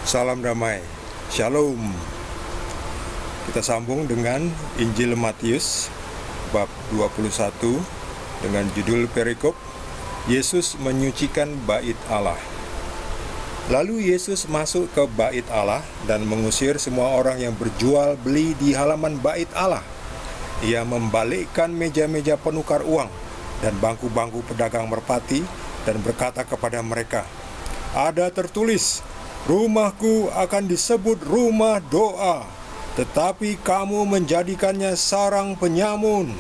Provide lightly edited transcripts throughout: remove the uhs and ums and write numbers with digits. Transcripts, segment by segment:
Salam damai, Shalom. Kita sambung dengan Injil Matius bab 21 dengan judul perikop Yesus menyucikan bait Allah. Lalu Yesus masuk ke bait Allah dan mengusir semua orang yang berjual beli di halaman bait Allah. Ia membalikkan meja-meja penukar uang dan bangku-bangku pedagang merpati dan berkata kepada mereka, "Ada tertulis, rumahku akan disebut rumah doa, tetapi kamu menjadikannya sarang penyamun."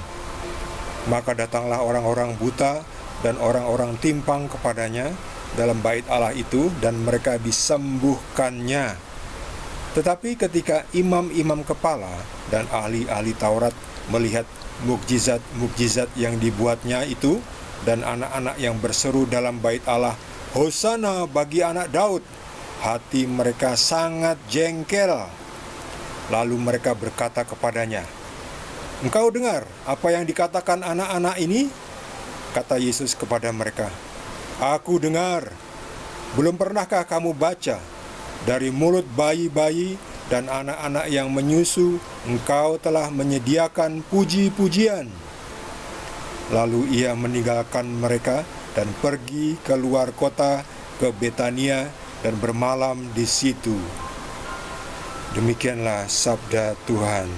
Maka datanglah orang-orang buta dan orang-orang timpang kepadanya dalam bait Allah itu, dan mereka disembuhkannya. Tetapi ketika imam-imam kepala dan ahli-ahli Taurat melihat mukjizat-mukjizat yang dibuatnya itu, dan anak-anak yang berseru dalam bait Allah, "Hosana bagi anak Daud," hati mereka sangat jengkel. Lalu mereka berkata kepadanya, "Engkau dengar apa yang dikatakan anak-anak ini?" Kata Yesus kepada mereka, "Aku dengar. Belum pernahkah kamu baca, dari mulut bayi-bayi dan anak-anak yang menyusu, engkau telah menyediakan puji-pujian?" Lalu ia meninggalkan mereka dan pergi keluar kota ke Betania dan bermalam di situ. Demikianlah sabda Tuhan.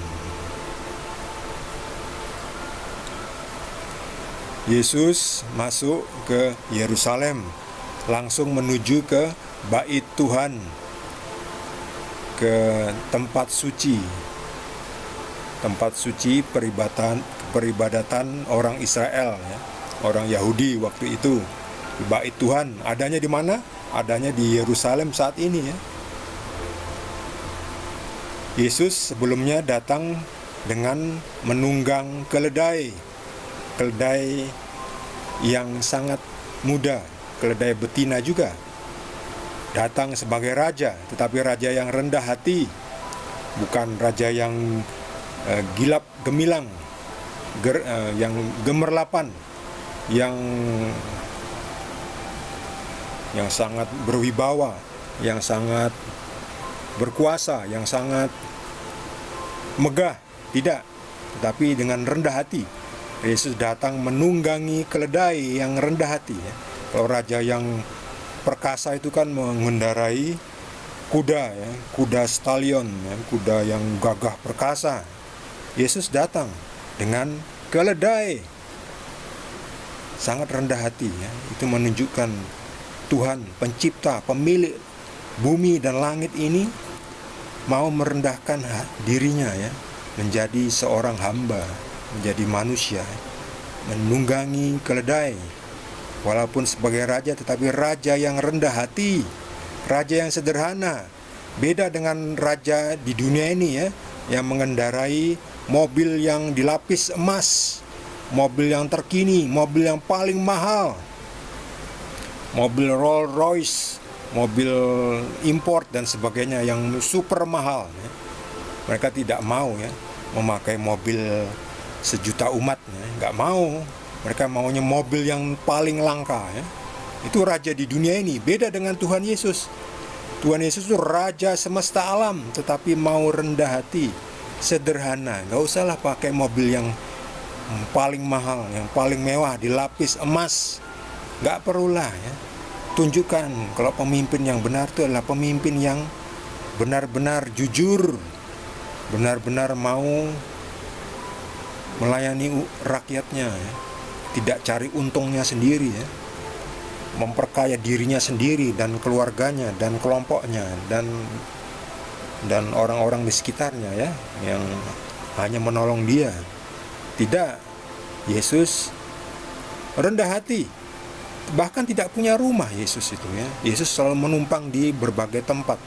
Yesus masuk ke Yerusalem, langsung menuju ke bait Tuhan, ke tempat suci peribadatan orang Israel, ya, orang Yahudi waktu itu. Bait Tuhan adanya di mana? Adanya di Yerusalem saat ini, ya. Yesus sebelumnya datang dengan menunggang keledai yang sangat muda, keledai betina juga. Datang sebagai raja, tetapi raja yang rendah hati, bukan raja yang gilap gemilang, yang gemerlapan, yang sangat berwibawa, yang sangat berkuasa, yang sangat megah. Tidak, tetapi dengan rendah hati. Yesus datang menunggangi keledai yang rendah hati, ya. Kalau raja yang perkasa itu kan mengendarai kuda, ya, kuda stallion, ya, kuda yang gagah perkasa. Yesus datang dengan keledai, sangat rendah hati, ya. Itu menunjukkan Tuhan, pencipta, pemilik bumi dan langit ini mau merendahkan dirinya, ya, menjadi seorang hamba, menjadi manusia, menunggangi keledai. Walaupun sebagai raja, tetapi raja yang rendah hati, raja yang sederhana. Beda dengan raja di dunia ini, ya, yang mengendarai mobil yang dilapis emas, mobil yang terkini, mobil yang paling mahal, mobil Rolls Royce, mobil import dan sebagainya yang super mahal, ya. Mereka tidak mau, ya, memakai mobil sejuta umat, ya. Nggak mau. Mereka maunya mobil yang paling langka, ya. Itu raja di dunia ini. Beda dengan Tuhan Yesus. Tuhan Yesus itu raja semesta alam, tetapi mau rendah hati, sederhana. Nggak usahlah pakai mobil yang paling mahal, yang paling mewah, dilapis emas. Nggak perlulah, ya. Tunjukkan kalau pemimpin yang benar itu adalah pemimpin yang benar-benar jujur, benar-benar mau melayani rakyatnya, ya. Tidak cari untungnya sendiri, ya. Memperkaya dirinya sendiri dan keluarganya dan kelompoknya dan orang-orang di sekitarnya, ya, yang hanya menolong dia. Tidak, Yesus rendah hati, bahkan tidak punya rumah Yesus itu, ya. Yesus selalu menumpang di berbagai tempat.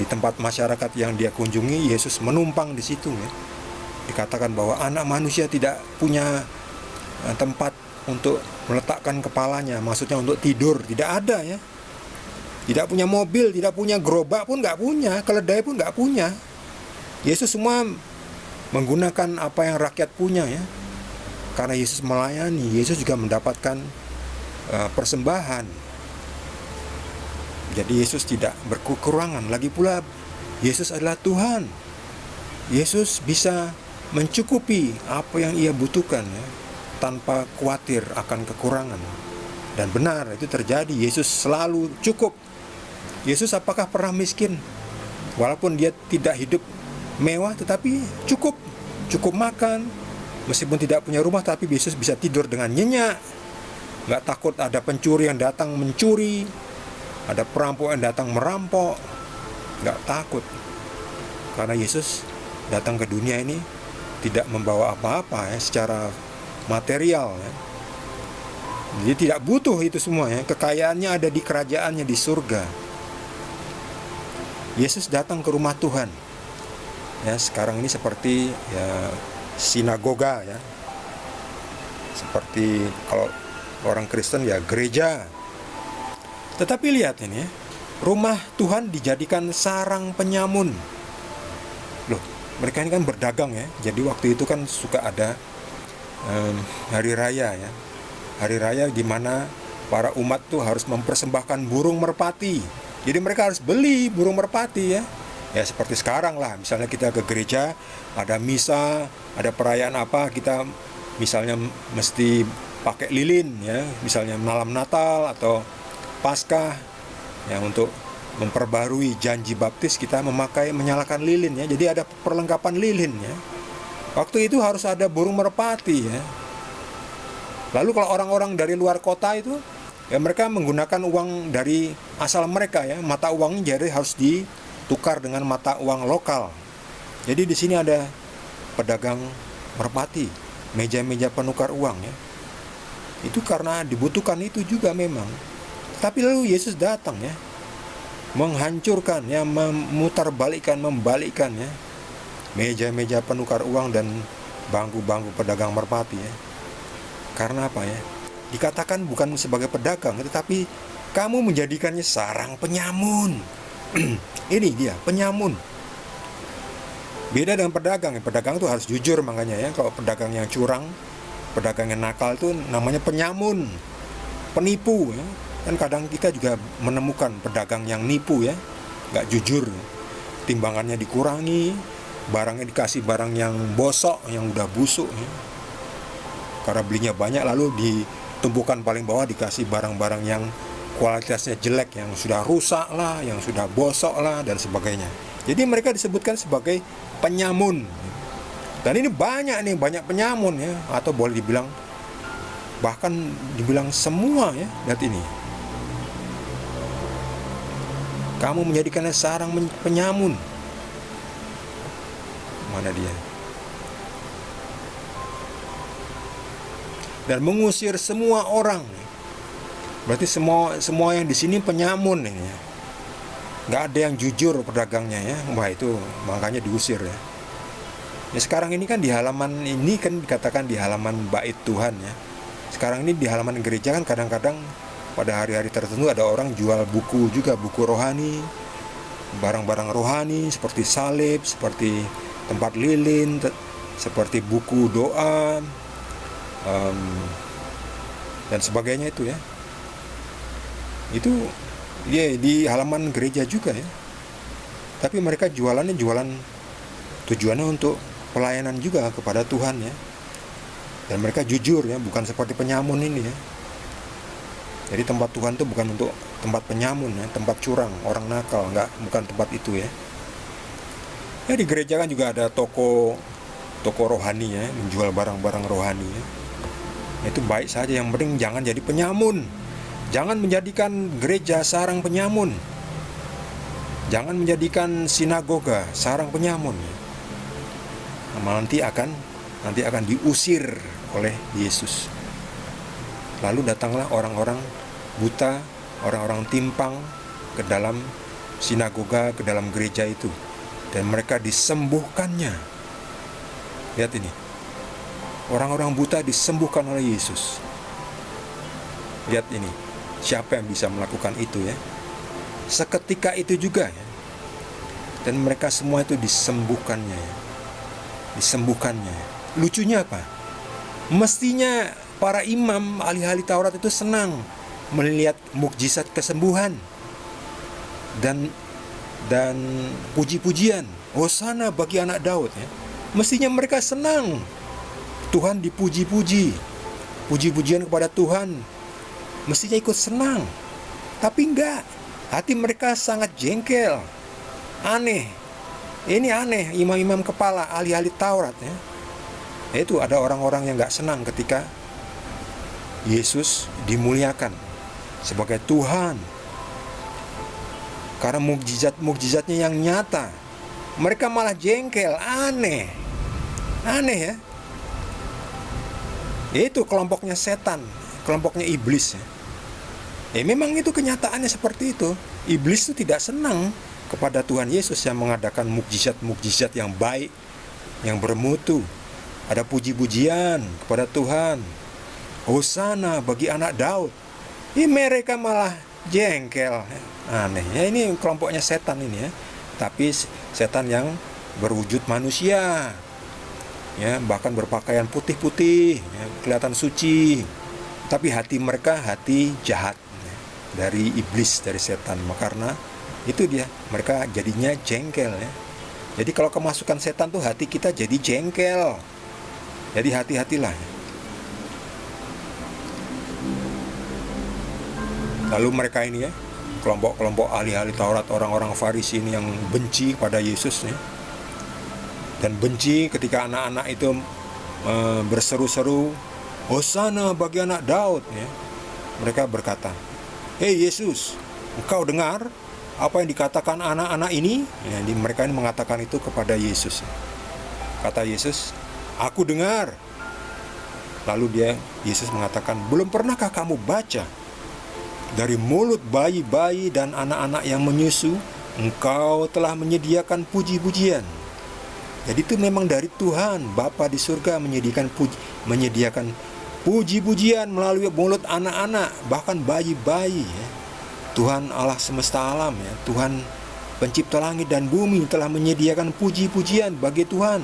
Di tempat masyarakat yang dia kunjungi, Yesus menumpang di situ, ya. Dikatakan bahwa anak manusia tidak punya tempat untuk meletakkan kepalanya, maksudnya untuk tidur, tidak ada, ya. Tidak punya mobil, tidak punya gerobak pun nggak punya, keledai pun nggak punya. Yesus semua menggunakan apa yang rakyat punya, ya. Karena Yesus melayani, Yesus juga mendapatkan persembahan. Jadi Yesus tidak berkekurangan. Lagi pula Yesus adalah Tuhan. Yesus bisa mencukupi apa yang ia butuhkan ya, tanpa khawatir akan kekurangan. Dan benar itu terjadi. Yesus selalu cukup. Yesus apakah pernah miskin? Walaupun dia tidak hidup mewah, tetapi cukup makan. Meskipun tidak punya rumah, tapi Yesus bisa tidur dengan nyenyak. Gak takut ada pencuri yang datang mencuri, ada perampok yang datang merampok. Gak takut. Karena Yesus datang ke dunia ini tidak membawa apa-apa ya, secara material ya. Jadi tidak butuh itu semua ya. Kekayaannya ada di kerajaannya di surga. Yesus datang ke rumah Tuhan. Ya, sekarang ini seperti ya sinagoga ya. Seperti kalau orang Kristen ya gereja. Tetapi lihat ini ya, rumah Tuhan dijadikan sarang penyamun. Loh, mereka ini kan berdagang ya. Jadi waktu itu kan suka ada hari raya ya. Hari raya di mana para umat tuh harus mempersembahkan burung merpati. Jadi mereka harus beli burung merpati ya. Ya seperti sekarang lah, misalnya kita ke gereja, ada misa, ada perayaan apa, kita misalnya mesti pakai lilin ya, misalnya malam Natal atau Paskah ya, untuk memperbarui janji baptis kita menyalakan lilin ya. Jadi ada perlengkapan lilin ya. Waktu itu harus ada burung merpati ya. Lalu kalau orang-orang dari luar kota itu ya, mereka menggunakan uang dari asal mereka ya, mata uangnya jadi harus ditukar dengan mata uang lokal. Jadi di sini ada pedagang merpati, meja-meja penukar uang ya. Itu karena dibutuhkan itu juga memang. Tapi lalu Yesus datang ya, menghancurkan ya, memutarbalikkan, membalikkan ya, meja-meja penukar uang dan bangku-bangku pedagang merpati ya. Karena apa ya? Dikatakan bukan sebagai pedagang, tetapi kamu menjadikannya sarang penyamun. Ini dia, penyamun. Beda dengan pedagang. Pedagang itu harus jujur, makanya ya, kalau pedagang yang curang, pedagang yang nakal itu namanya penyamun, penipu ya. Kan kadang kita juga menemukan pedagang yang nipu ya, nggak jujur. Timbangannya dikurangi, barangnya dikasih barang yang bosok, yang udah busuk ya. Karena belinya banyak, lalu ditumpukan paling bawah dikasih barang-barang yang kualitasnya jelek, yang sudah rusak lah, yang sudah bosok lah, dan sebagainya. Jadi mereka disebutkan sebagai penyamun. Dan ini banyak penyamun ya, atau boleh dibilang bahkan dibilang semua ya. Lihat ini, kamu menjadikannya sarang penyamun. Mana dia? Dan mengusir semua orang. Berarti semua yang di sini penyamun ini. Nggak ada yang jujur pedagangnya ya. Wah, itu makanya diusir ya. Ya sekarang ini kan di halaman ini kan dikatakan di halaman bait Tuhan ya. Sekarang ini di halaman gereja kan kadang-kadang pada hari-hari tertentu ada orang jual buku juga, buku rohani, barang-barang rohani seperti salib, seperti tempat lilin, seperti buku doa, dan sebagainya itu ya. Itu ya di halaman gereja juga ya. Tapi mereka jualan tujuannya untuk pelayanan juga kepada Tuhan ya. Dan mereka jujur ya, bukan seperti penyamun ini ya. Jadi tempat Tuhan itu bukan untuk tempat penyamun ya, tempat curang, orang nakal, bukan tempat itu ya. Ya di gereja kan juga ada toko rohani ya, menjual barang-barang rohani ya. Itu baik saja, yang penting jangan jadi penyamun. Jangan menjadikan gereja sarang penyamun. Jangan menjadikan sinagoga sarang penyamun. Nanti akan diusir oleh Yesus. Lalu datanglah orang-orang buta, orang-orang timpang ke dalam sinagoga, ke dalam gereja itu, dan mereka disembuhkannya. Lihat ini, orang-orang buta disembuhkan oleh Yesus. Lihat ini, siapa yang bisa melakukan itu ya? Seketika itu juga ya. Dan mereka semua itu disembuhkannya ya. Lucunya apa? Mestinya para imam, ahli-ahli Taurat itu senang melihat mukjizat kesembuhan. dan puji-pujian. Hosana bagi anak Daud ya. Mestinya mereka senang. Tuhan dipuji-puji. Puji-pujian kepada Tuhan. Mestinya ikut senang. Tapi enggak. Hati mereka sangat jengkel. Aneh. Ini aneh, imam-imam kepala, ahli-ahli Taurat ya. Itu ada orang-orang yang enggak senang ketika Yesus dimuliakan sebagai Tuhan. Karena mukjizat-mukjizatnya yang nyata. Mereka malah jengkel, aneh. Aneh ya. Itu kelompoknya setan, kelompoknya iblis ya. Memang itu kenyataannya seperti itu. Iblis itu tidak senang kepada Tuhan Yesus yang mengadakan mukjizat-mukjizat yang baik, yang bermutu. Ada puji-pujian kepada Tuhan. Hosana bagi anak Daud. Mereka malah jengkel. Aneh ya, ini kelompoknya setan ini ya. Tapi setan yang berwujud manusia. Ya, bahkan berpakaian putih-putih, ya, kelihatan suci. Tapi hati mereka hati jahat ya, dari iblis, dari setan. Karena itu dia, mereka jadinya jengkel ya. Jadi kalau kemasukan setan tuh hati kita jadi jengkel. Jadi hati-hatilah. Lalu mereka ini ya, kelompok-kelompok ahli-ahli Taurat, orang-orang Farisi ini yang benci pada Yesus ya. Dan benci ketika anak-anak itu berseru-seru, Hosana bagi anak Daud ya. Mereka berkata, "Hei Yesus, engkau dengar apa yang dikatakan anak-anak ini?" Ya, mereka ini mengatakan itu kepada Yesus. Kata Yesus, "Aku dengar." Lalu Yesus mengatakan, "Belum pernahkah kamu baca? Dari mulut bayi-bayi dan anak-anak yang menyusu, engkau telah menyediakan puji-pujian." Jadi itu memang dari Tuhan, Bapa di surga menyediakan puji-pujian melalui mulut anak-anak, bahkan bayi-bayi ya. Tuhan Allah semesta alam ya, Tuhan pencipta langit dan bumi telah menyediakan puji-pujian bagi Tuhan.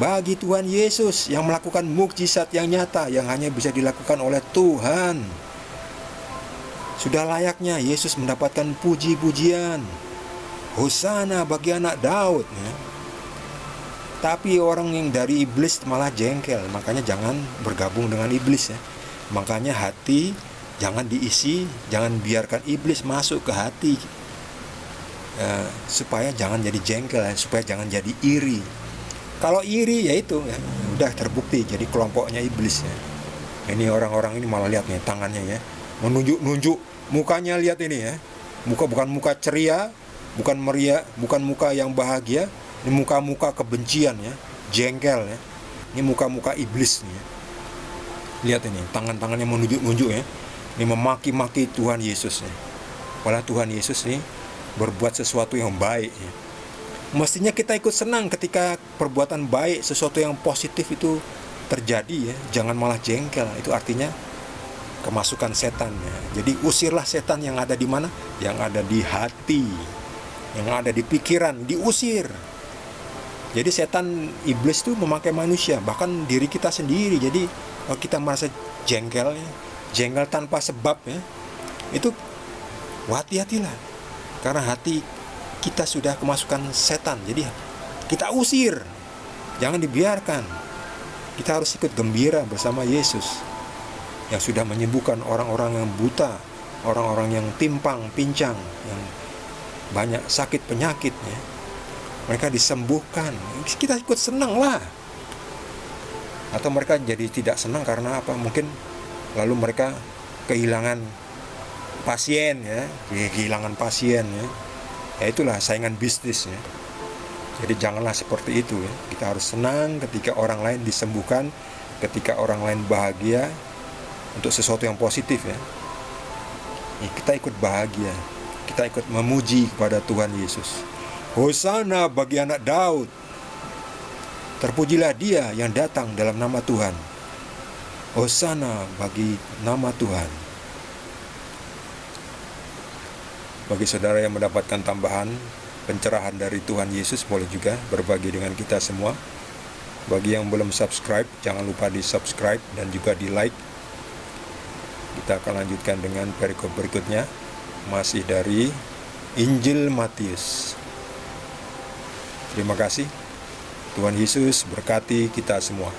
Bagi Tuhan Yesus yang melakukan mukjizat yang nyata yang hanya bisa dilakukan oleh Tuhan. Sudah layaknya Yesus mendapatkan puji-pujian. Hosana bagi anak Daud ya. Tapi orang yang dari iblis malah jengkel. Makanya jangan bergabung dengan iblis ya. Makanya hati jangan diisi, jangan biarkan iblis masuk ke hati supaya jangan jadi jengkel ya, supaya jangan jadi iri. Kalau iri ya itu ya, udah terbukti jadi kelompoknya iblis ya. Ini orang-orang ini malah lihat nih tangannya ya, menunjuk-nunjuk mukanya, lihat ini ya. Muka bukan muka ceria, bukan meriah, bukan muka yang bahagia. Ini muka-muka kebencian ya, jengkel ya. Ini muka-muka iblis nih ya. Lihat ini, tangan-tangannya menunjuk-nunjuk ya. Ini memaki-maki Tuhan Yesus ya. Padahal Tuhan Yesus nih berbuat sesuatu yang baik ya. Mestinya kita ikut senang ketika perbuatan baik, sesuatu yang positif itu terjadi ya. Jangan malah jengkel. Itu artinya kemasukan setan ya. Jadi usirlah setan yang ada di mana? Yang ada di hati, yang ada di pikiran, diusir. Jadi setan iblis itu memakai manusia, bahkan diri kita sendiri. Jadi kalau kita merasa jengkel ya, jengkel tanpa sebab ya, itu hati-hatilah. Karena hati kita sudah kemasukan setan. Jadi kita usir, jangan dibiarkan. Kita harus ikut gembira bersama Yesus yang sudah menyembuhkan orang-orang yang buta, orang-orang yang timpang, pincang, yang banyak sakit penyakitnya. Mereka disembuhkan. Kita ikut senang lah. Atau mereka jadi tidak senang karena apa? Mungkin lalu mereka kehilangan pasien ya, kehilangan pasien ya. Ya itulah saingan bisnis ya. Jadi janganlah seperti itu ya. Kita harus senang ketika orang lain disembuhkan, ketika orang lain bahagia untuk sesuatu yang positif ya. Kita ikut bahagia. Kita ikut memuji kepada Tuhan Yesus. Hosana bagi anak Daud. Terpujilah dia yang datang dalam nama Tuhan. Hosana bagi nama Tuhan. Bagi saudara yang mendapatkan tambahan pencerahan dari Tuhan Yesus, boleh juga berbagi dengan kita semua. Bagi yang belum subscribe, jangan lupa di subscribe dan juga di like. Kita akan lanjutkan dengan perikop berikutnya, masih dari Injil Matius. Terima kasih. Tuhan Yesus berkati kita semua.